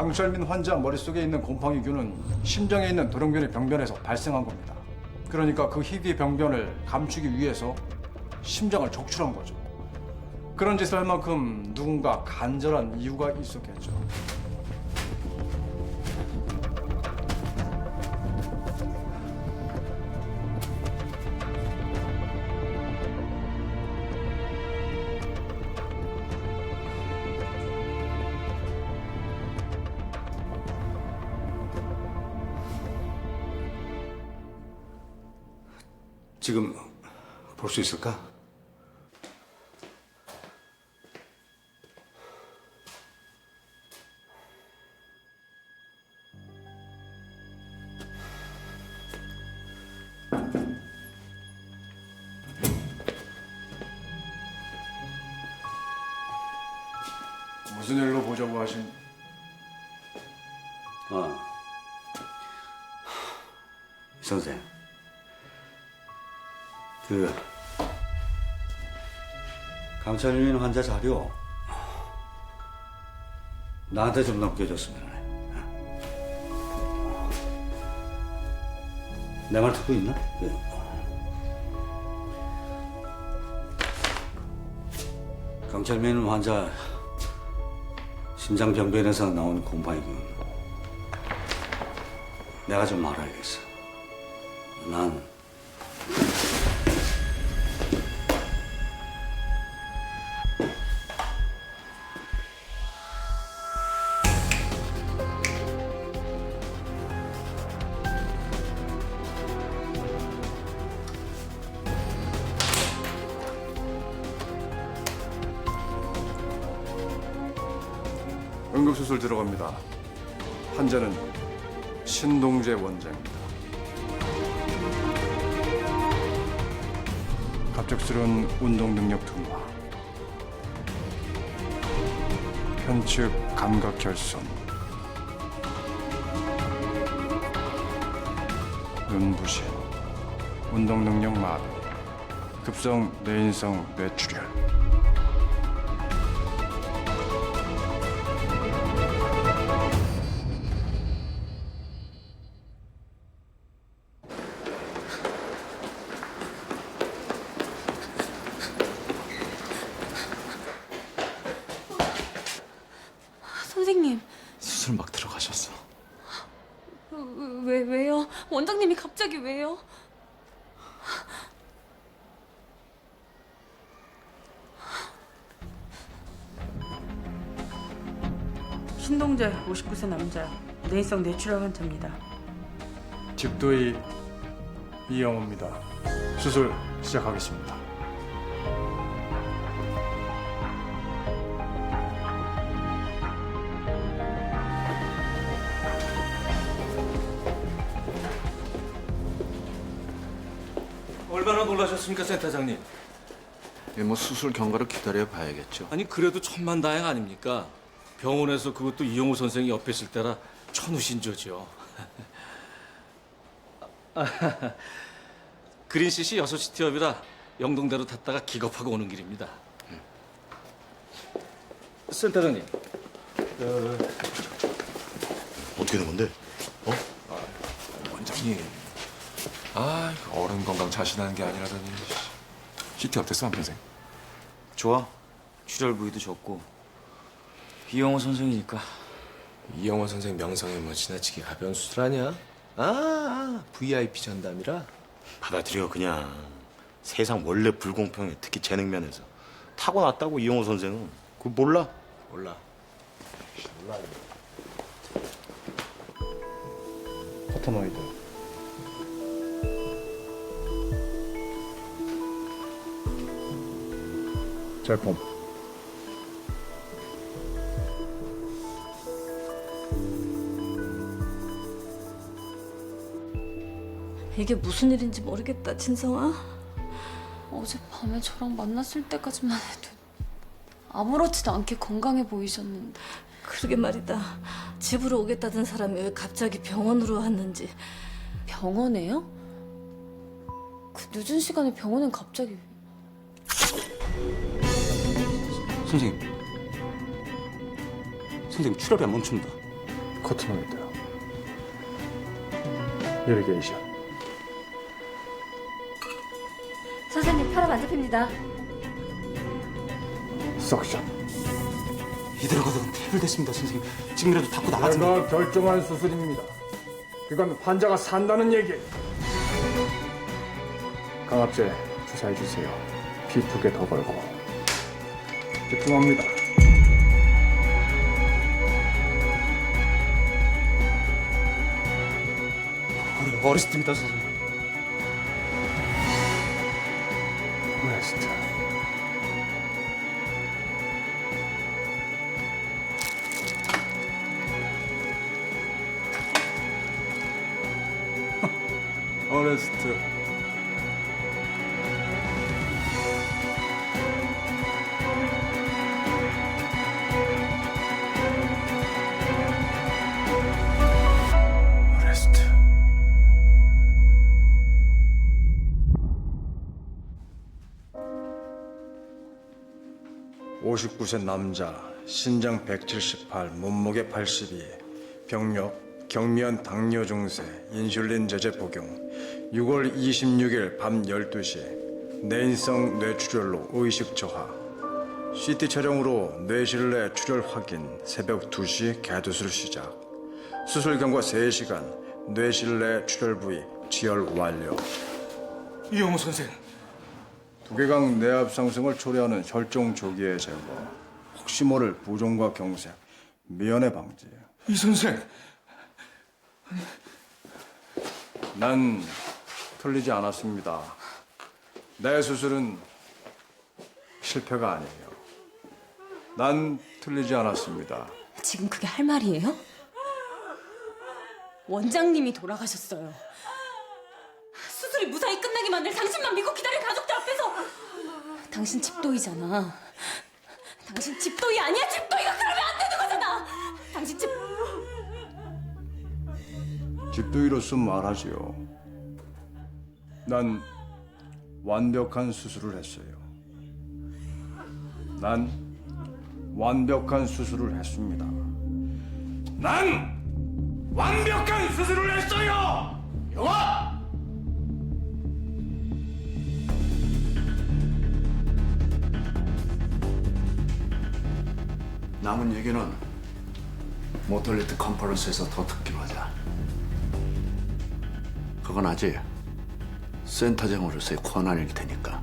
강철민 환자 머릿속에 있는 곰팡이균은 심장에 있는 돌연변이 병변에서 발생한 겁니다. 그러니까 그 희귀 병변을 감추기 위해서 심장을 적출한 거죠. 그런 짓을 할 만큼 누군가 간절한 이유가 있었겠죠. 지금 볼 수 있을까? 무슨 일로 보자고 하신? 이 선생. 강철민 환자 자료 나한테 좀 넘겨줬으면 해. 내 말 듣고 있나? 강철민 환자 심장병변에서 나온 곰팡이균 내가 좀 알아야겠어. 난 응급수술 들어갑니다. 환자는 신동재 원장입니다. 갑작스러운 운동 능력 둔화, 편측 감각 결손, 눈부심, 운동 능력 마비, 급성 뇌인성 뇌출혈. 선생님. 수술 막 들어가셨어. 왜요? 원장님이 갑자기 왜요? 신동재 59세 남자 뇌인성 뇌출혈 환자입니다. 집도의 이영호입니다. 수술 시작하겠습니다. 얼마나 놀라셨습니까, 센터장님? 뭐 수술 경과를 기다려 봐야겠죠. 아니 그래도 천만다행 아닙니까? 병원에서 그것도 이용우 선생이 옆에 있을 때라 천우신조죠. 그린시시 6시 티업이라 영동대로 탔다가 기겁하고 오는 길입니다. 센터장님. 어떻게 된 건데? 원장님. 어른 건강 자신하는 게 아니라더니. CT 어땠어, 한평생? 좋아. 출혈 부위도 적고 이영호 선생이니까. 이영원 선생 명성에 뭐 지나치게 가벼운 수술 아니야? VIP 전담이라? 받아들여 그냥. 세상 원래 불공평해. 특히 재능 면에서. 타고났다고 이용호 선생은. 그거 몰라? 몰라. 포토노이드, 젤폼. 이게 무슨 일인지 모르겠다, 진성아. 어젯밤에 저랑 만났을 때까지만 해도 아무렇지도 않게 건강해 보이셨는데. 그러게 말이다. 집으로 오겠다던 사람이 왜 갑자기 병원으로 왔는지. 병원에요? 그 늦은 시간에 병원엔 갑자기. 선생님 출혈이 안 멈춘다. 커트입니다. 이리게이션. 선생님 혈압 안 잡힙니다. 석션. 이대로가도 태블됐습니다, 선생님. 지금이라도 닫고 나가서. 내가 결정한 수술입니다. 그건 환자가 산다는 얘기예요. 강압제 주사해 주세요. 피 2개 더 걸고. 집중합니다. 어렸습니다, 선생님. 레스트. 어레스트. 어레스트. (59세) 남자, 신장 178, 몸무게 82, 병력 경미한 당뇨 증세, 인슐린 제제 복용. 6월 26일 밤 12시 내인성 뇌출혈로 의식 저하. CT 촬영으로 뇌실내 출혈 확인. 새벽 2시 개두술 시작. 수술 경과 3시간. 뇌실내 출혈 부위 지혈 완료. 이영호 선생. 두개강 내압 상승을 초래하는 혈종 조기의 제거. 혹시 모를 부종과 경색, 미연의 방지. 이 선생. 난 틀리지 않았습니다. 내 수술은 실패가 아니에요. 난 틀리지 않았습니다. 지금 그게 할 말이에요? 원장님이 돌아가셨어요. 수술이 무사히 끝나게 만들 당신만 믿고 기다린 가족들 앞에서. 당신 집도이잖아. 당신 집도이 아니야? 집도이가 그러면 안 되는 거잖아. 당신 집도이로서 말하지요. 난 완벽한 수술을 했어요. 난 완벽한 수술을 했습니다. 난 완벽한 수술을 했어요! 영화! 남은 얘기는 모털리티 컨퍼런스에서 더 듣기로 하자. 그건 아직 센터장으로서의 권한일 테니까.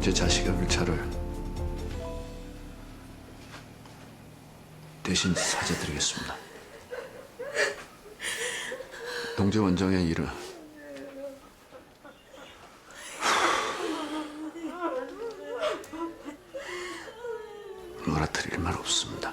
제 자식의 물차를 대신 사죄드리겠습니다. 동재 원장의 일은 뭐라 드릴 말 없습니다.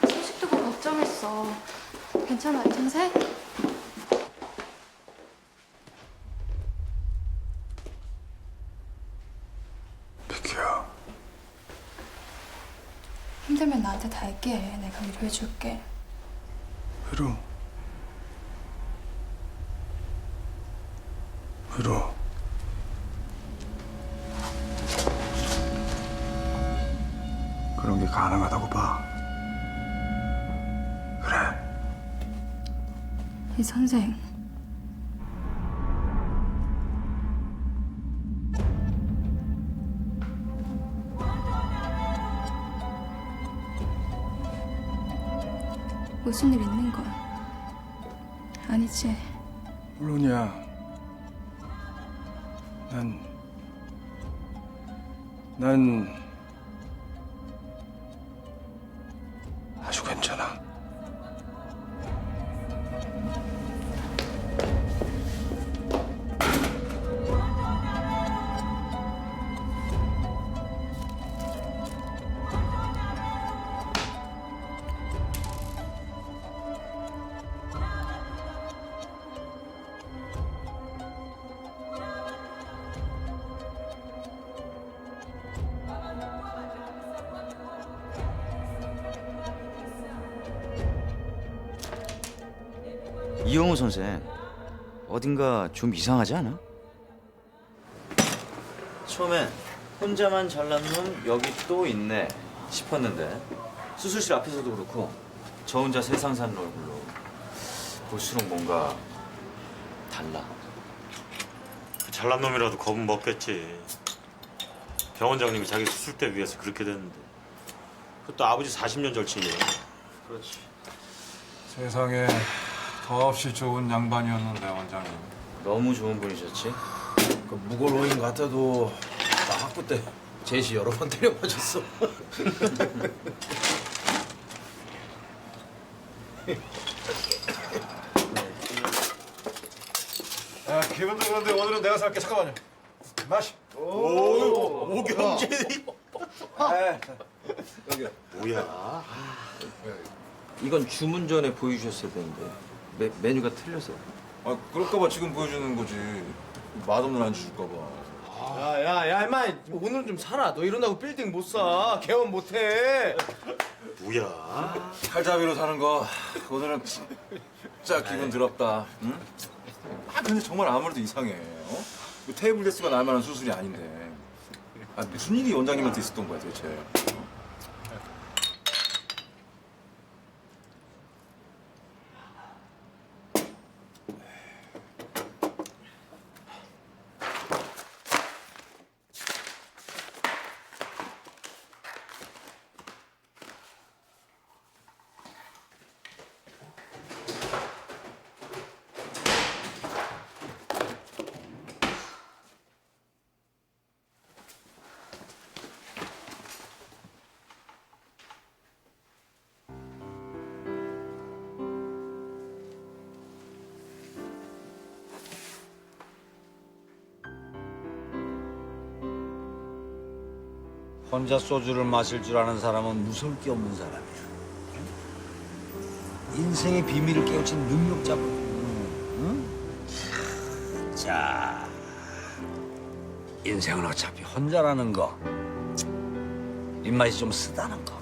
소식 듣고 걱정했어. 괜찮아, 정세? 비키야. 힘들면 나한테 다 얘기해. 내가 위로해줄게. 위로? 위로. 그런 게 가능하다고 봐. 그래. 이 선생. 무슨 일 있는 거야? 아니지? 물론이야. 난 아주 괜찮아. 이영호 선생, 어딘가 좀 이상하지 않아? 처음엔 혼자만 잘난 놈 여기 또 있네 싶었는데 수술실 앞에서도 그렇고 저 혼자 세상 사는 얼굴로 볼수록 뭔가 달라. 잘난 놈이라도 겁은 먹겠지. 병원장님이 자기 수술대 위해서 그렇게 됐는데. 그것도 아버지 40년 절친이야. 그렇지. 세상에 더없이 좋은 양반이었는데 원장님. 너무 좋은 분이셨지? 그 무골호인 같아도 나 학부 때 제시 여러 번 때려 맞았어. 야, 기분도 그런데 오늘은 내가 살게. 잠깐만요. 마시. 오경재. 뭐야? 이건 주문 전에 보여주셨어야 되는데 메뉴가 틀려서. 아 그럴까봐 지금 보여주는 거지. 맛없는 안주 줄까봐. 야야야 임마 오늘은 좀 살아. 너 이런다고 빌딩 못 사. 개원 못 해. 뭐야? 칼잡이로 사는 거 오늘은 진짜 기분 더럽다. 응? 아 근데 정말 아무래도 이상해. 어? 그 테이블 데스가 날 만한 수술이 아닌데. 아 무슨 일이 원장님한테 있었던 거야 도대체? 혼자 소주를 마실 줄 아는 사람은 무서울 게 없는 사람이야. 인생의 비밀을 깨우친 능력자거든. 응? 자, 인생은 어차피 혼자라는 거. 입맛이 좀 쓰다는 거.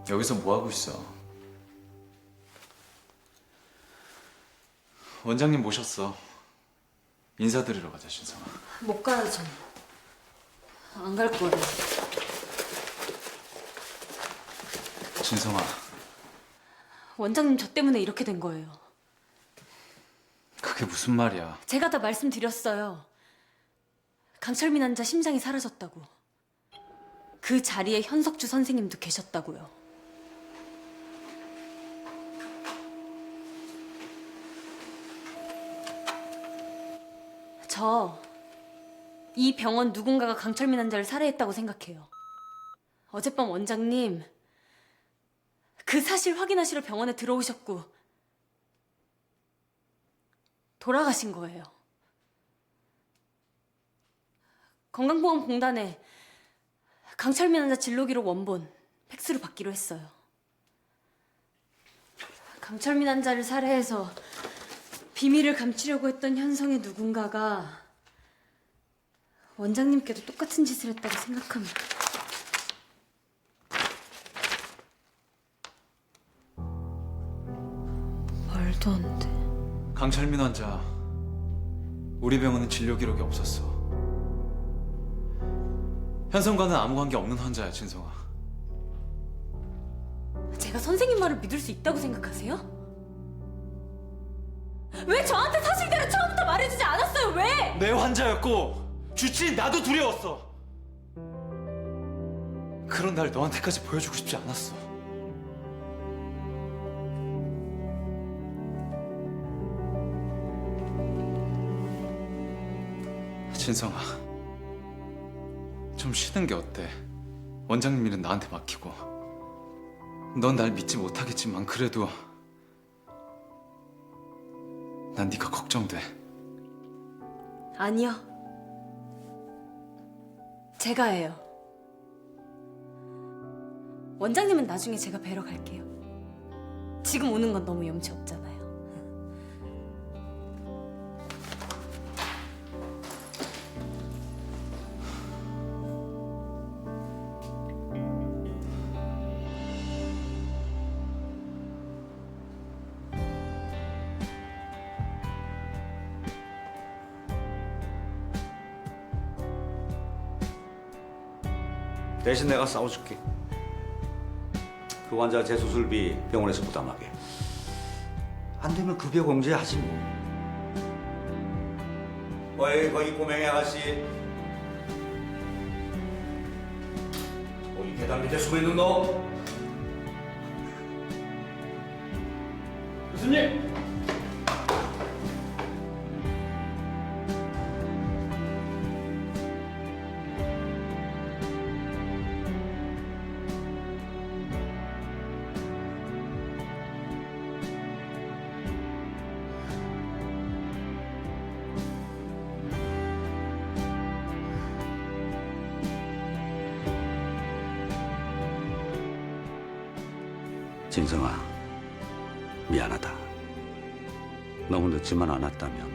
여기서 뭐 하고 있어? 원장님 모셨어. 인사드리러 가자, 신성아. 못 가요, 전. 안 갈 거예요. 신성아, 원장님 저 때문에 이렇게 된 거예요. 그게 무슨 말이야? 제가 다 말씀드렸어요. 강철민 환자 심장이 사라졌다고. 그 자리에 현석주 선생님도 계셨다고요. 저 이 병원 누군가가 강철민 환자를 살해했다고 생각해요. 어젯밤 원장님 그 사실 확인하시러 병원에 들어오셨고 돌아가신 거예요. 건강보험공단에 강철민 환자 진료기록 원본 팩스로 받기로 했어요. 강철민 환자를 살해해서 비밀을 감추려고 했던 현성의 누군가가 원장님께도 똑같은 짓을 했다고 생각합니다. 말도 안 돼. 강철민 환자, 우리 병원은 진료 기록이 없었어. 현성과는 아무 관계 없는 환자야, 진성아. 제가 선생님 말을 믿을 수 있다고 생각하세요? 왜 저한테 사실대로 처음부터 말해주지 않았어요? 왜? 내 환자였고 주치인 나도 두려웠어. 그런 날 너한테까지 보여주고 싶지 않았어. 진성아, 좀 쉬는 게 어때? 원장님 일은 나한테 맡기고. 넌 날 믿지 못하겠지만 그래도 난 네가 걱정돼. 아니요. 제가 해요. 원장님은 나중에 제가 뵈러 갈게요. 지금 오는 건 너무 염치 없잖아요. 대신 내가 싸워줄게. 그 환자 재수술비 병원에서 부담하게. 안 되면 급여 공제하지 뭐. 어이 거기 꼬맹이 아가씨. 거기 계단 밑에 숨어있는 너. 교수님! 진성아, 미안하다. 너무 늦지만 않았다면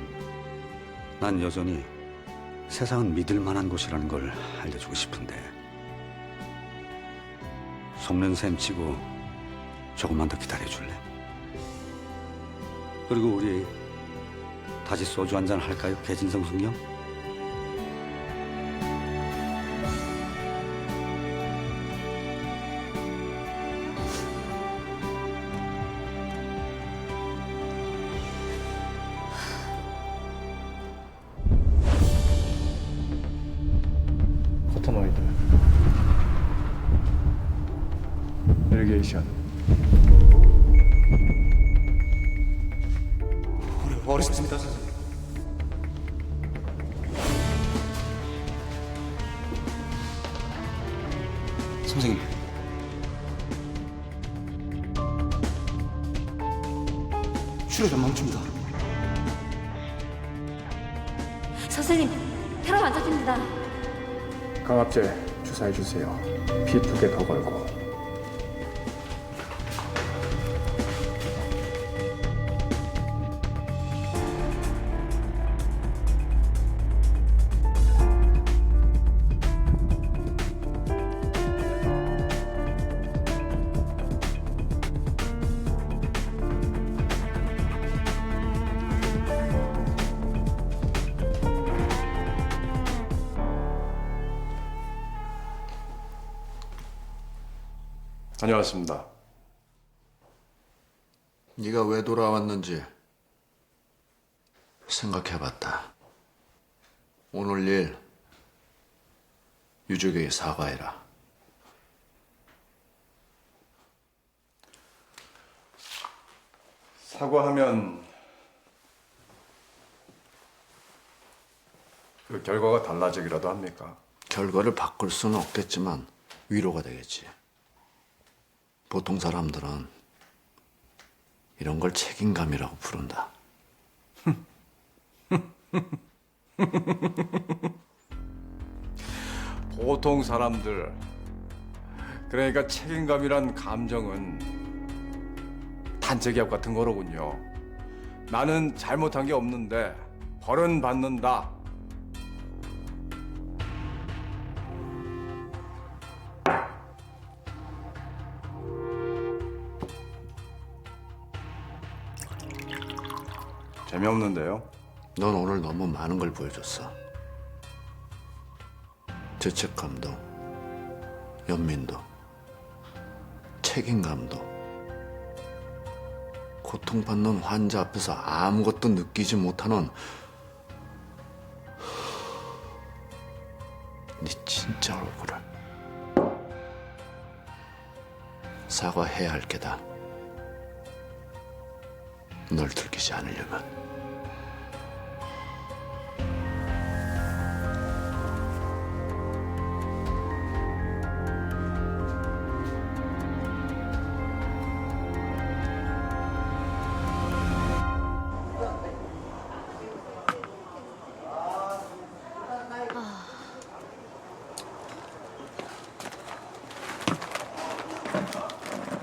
난 여전히 세상은 믿을 만한 곳이라는 걸 알려주고 싶은데 속는 셈 치고 조금만 더 기다려줄래? 그리고 우리 다시 소주 한잔 할까요, 개진성 승령? 커터노이드, 이리게이션. 어렵습니다, 선생님. 선생님. 출혈이 멈춥니다. 선생님, 혈압 안 잡힙니다. 강압제 주사해 주세요. 피 2개 더 걸고. 다녀왔습니다. 네가 왜 돌아왔는지 생각해봤다. 오늘 일 유족에게 사과해라. 사과하면 그 결과가 달라지기라도 합니까? 결과를 바꿀 수는 없겠지만 위로가 되겠지. 보통 사람들은 이런 걸 책임감이라고 부른다. 보통 사람들, 그러니까 책임감이란 감정은 단체기업 같은 거로군요. 나는 잘못한 게 없는데 벌은 받는다. 재미없는데요? 넌 오늘 너무 많은 걸 보여줬어. 죄책감도, 연민도, 책임감도. 고통받는 환자 앞에서 아무것도 느끼지 못하는 네 진짜 얼굴을 사과해야 할 게다. 널 들키지 않으려면.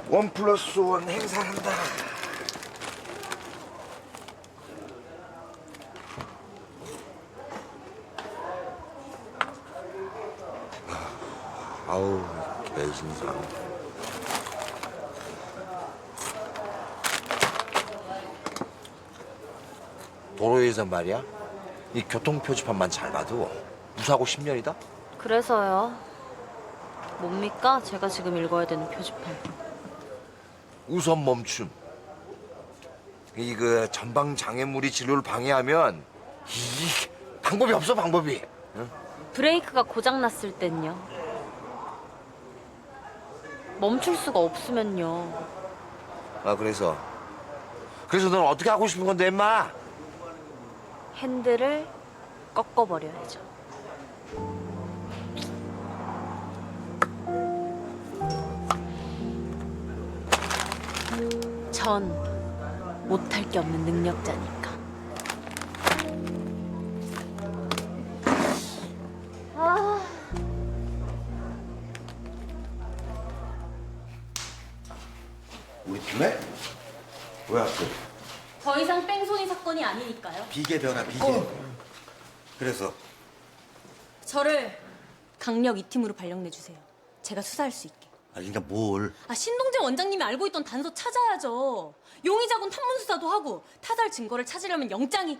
원 플러스 원 행사한다. 아우, 개신상. 도로에서 말이야, 이 교통 표지판만 잘 봐도 무사고 10년이다. 그래서요. 뭡니까? 제가 지금 읽어야 되는 표지판. 우선 멈춤. 이 전방 장애물이 진로를 방해하면 방법이 없어, 방법이. 응? 브레이크가 고장났을 땐요. 멈출 수가 없으면요. 아, 그래서 넌 어떻게 하고 싶은 건데, 임마? 핸들을 꺾어버려야죠. 전 못할 게 없는 능력자니까. 우리 팀에? 뭐야, 더 이상 뺑소니 사건이 아니니까요. 비계 변화, 비계. 그래서 저를 강력 2팀으로 발령내 주세요. 제가 수사할 수 있게. 그러니까 뭘? 신동재 원장님이 알고 있던 단서 찾아야죠. 용의자군 탐문 수사도 하고 타살 증거를 찾으려면 영장이...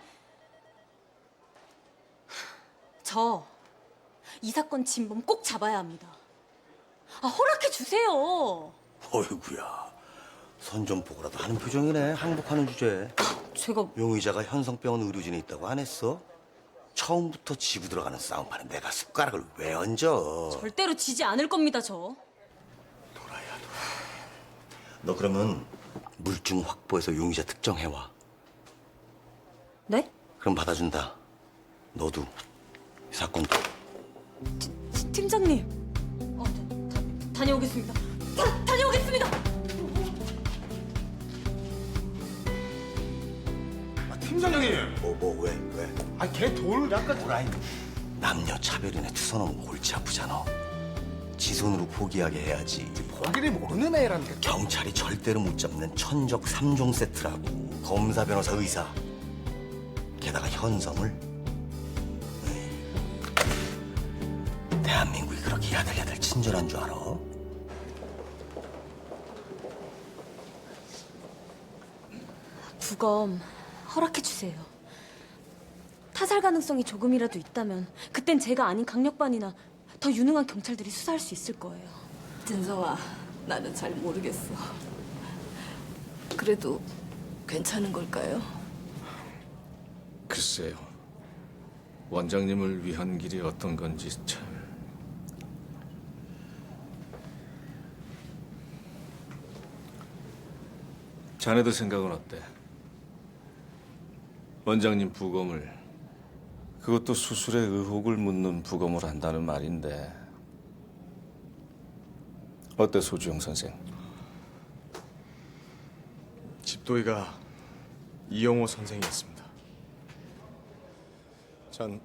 저 이 사건 진범 꼭 잡아야 합니다. 허락해 주세요. 어이구야. 선 좀 보고라도 하는 표정이네. 항복하는 주제에. 제가... 용의자가 현성병원 의료진에 있다고 안 했어? 처음부터 지고 들어가는 싸움판에 내가 숟가락을 왜 얹어? 절대로 지지 않을 겁니다, 저. 너 그러면 물증 확보해서 용의자 특정해와. 네? 그럼 받아준다. 너도 이 사건도. 팀장님. 다녀오겠습니다. 다녀오겠습니다. 팀장님. 왜? 걔 돌 약간 도라이. 남녀 차별인에 투서놓으면 골치 아프잖아. 지 손으로 포기하게 해야지. 포기를 모르는 애란데. 경찰이 절대로 못 잡는 천적 3종 세트라고. 검사, 변호사, 의사. 게다가 현성을. 대한민국이 그렇게 야들야들 친절한 줄 알아? 부검 허락해 주세요. 타살 가능성이 조금이라도 있다면 그땐 제가 아닌 강력반이나 더 유능한 경찰들이 수사할 수 있을 거예요. 진성아, 나는 잘 모르겠어. 그래도 괜찮은 걸까요? 글쎄요. 원장님을 위한 길이 어떤 건지 참... 자네들 생각은 어때? 원장님 부검을, 그것도 수술의 의혹을 묻는 부검을 한다는 말인데 어때, 소주영 선생? 집도이가 이용호 선생이었습니다. 전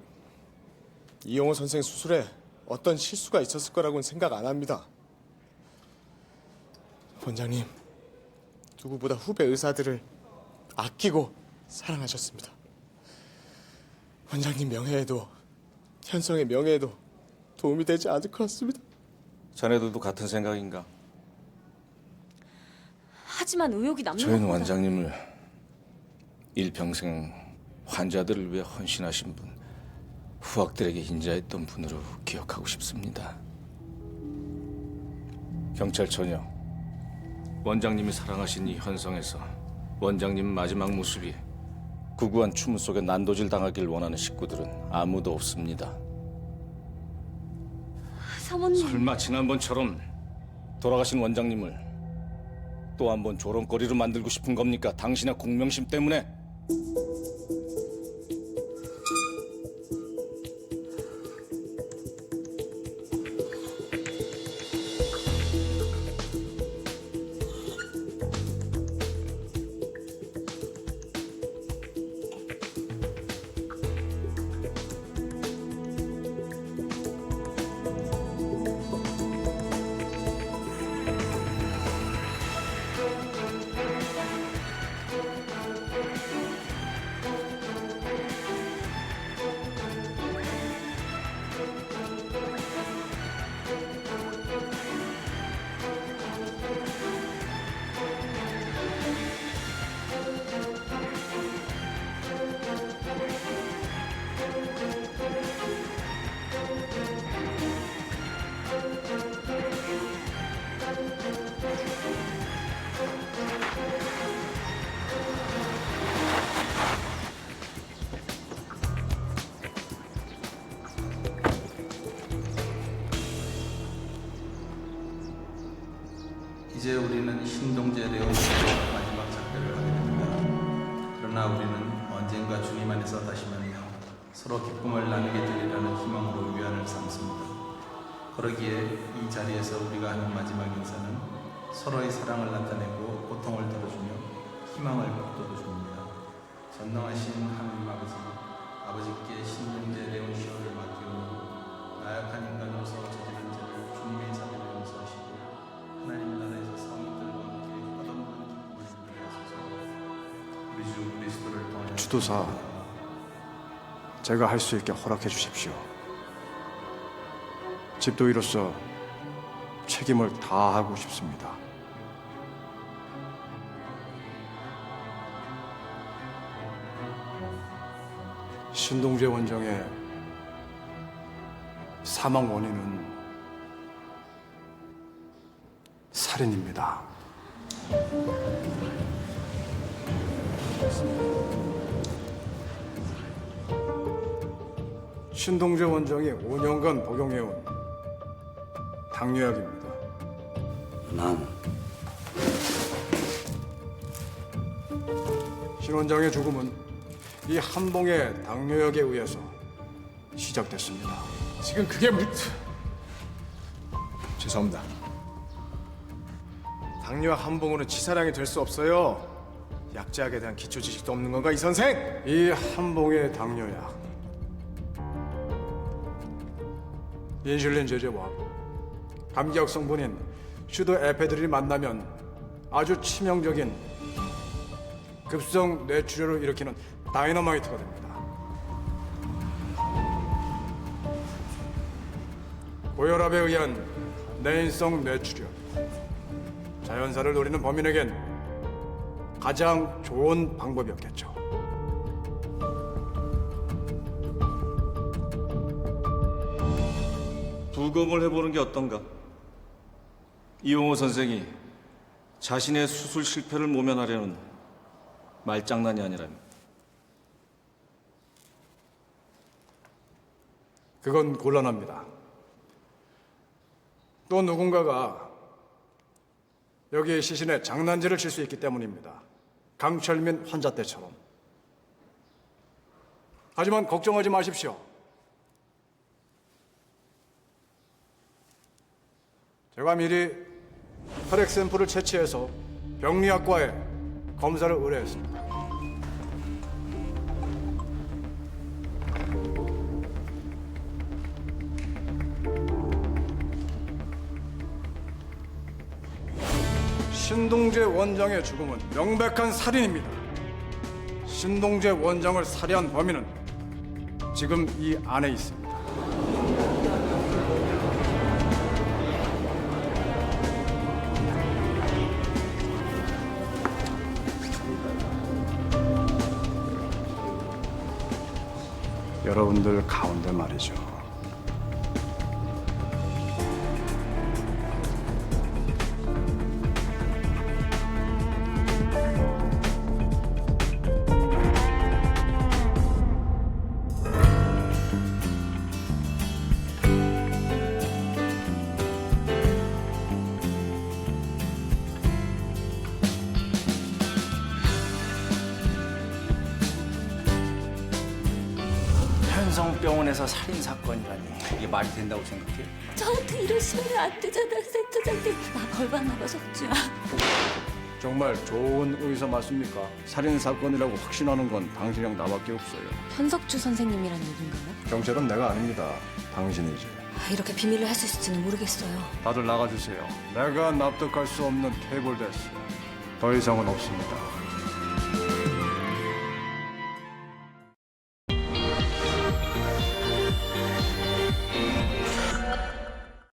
이용호 선생 수술에 어떤 실수가 있었을 거라고는 생각 안 합니다. 원장님, 누구보다 후배 의사들을 아끼고 사랑하셨습니다. 원장님 명예에도 현성의 명예에도 도움이 되지 않을 것 같습니다. 자네들도 같은 생각인가? 하지만 의혹이 남는 저희는 것보다 원장님을 일평생 환자들을 위해 헌신하신 분, 후학들에게 인자했던 분으로 기억하고 싶습니다. 경찰청이요. 원장님이 사랑하신 이 현성에서 원장님 마지막 모습이 구구한 추문 속에 난도질 당하길 원하는 식구들은 아무도 없습니다. 사모님. 설마 지난번처럼 돌아가신 원장님을 또 한 번 조롱거리로 만들고 싶은 겁니까? 당신의 공명심 때문에? 이제 우리는 신동재 레온 씨의 마지막 작별을 하게 됩니다. 그러나 우리는 언젠가 주님 안에서 다시 만나 서로 기쁨을 나누게 되리라는 희망으로 위안을 삼습니다. 그러기에 이 자리에서 우리가 하는 마지막 인사는 서로의 사랑을 나타내고 고통을 덜어주며 희망을 북돋워 줍니다. 전능하신 하나님 아버지, 아버지께 신동재 레온 씨를 맡기오니 나약한 인간으로서 저지른 죄를 주님의 자비로 용서하시고 하나님 나라에서 성인들과 함께 끝없는 기쁨을 누리게 하소서. 우리 주 그리스도를 통하여 주도사, 제가 할 수 있게 허락해 주십시오. 집도이로서 책임을 다하고 싶습니다. 신동재 원장의 사망 원인은 살인입니다. 신동재 원장이 5년간 복용해온 당뇨약입니다. 난 신 원장의 죽음은 이 한 봉의 당뇨약에 의해서 시작됐습니다. 지금 그게 죄송합니다. 당뇨약 한 봉으로 치사량이 될 수 없어요. 약제약에 대한 기초 지식도 없는 건가 이 선생? 이 한 봉의 당뇨약, 인슐린 제제와 감기약 성분인 슈도에페드린이 만나면 아주 치명적인 급성 뇌출혈을 일으키는 다이너마이트가 됩니다. 고혈압에 의한 내인성 뇌출혈, 자연사를 노리는 범인에겐 가장 좋은 방법이었겠죠. 부검을 해보는 게 어떤가? 이용호 선생이 자신의 수술 실패를 모면하려는 말장난이 아니라면. 그건 곤란합니다. 또 누군가가 여기에 시신에 장난질을 칠 수 있기 때문입니다. 강철민 환자 때처럼. 하지만 걱정하지 마십시오. 제가 미리 혈액 샘플을 채취해서 병리학과에 검사를 의뢰했습니다. 신동재 원장의 죽음은 명백한 살인입니다. 신동재 원장을 살해한 범인은 지금 이 안에 있습니다. 여러분들 가운데 말이죠. 현성병원에서 살인 사건이라니 이게 말이 된다고 생각해? 저한테 이러시면 안 되잖아, 센터장님. 나 벌받나 봐, 석주야. 정말 좋은 의사 맞습니까? 살인 사건이라고 확신하는 건 당신이랑 나밖에 없어요. 현석주 선생님이란 얘기인가요? 경찰은 내가 아닙니다. 당신이지. 이렇게 비밀로 할 수 있을지는 모르겠어요. 다들 나가주세요. 내가 납득할 수 없는 테이블 데스. 더 이상은 없습니다.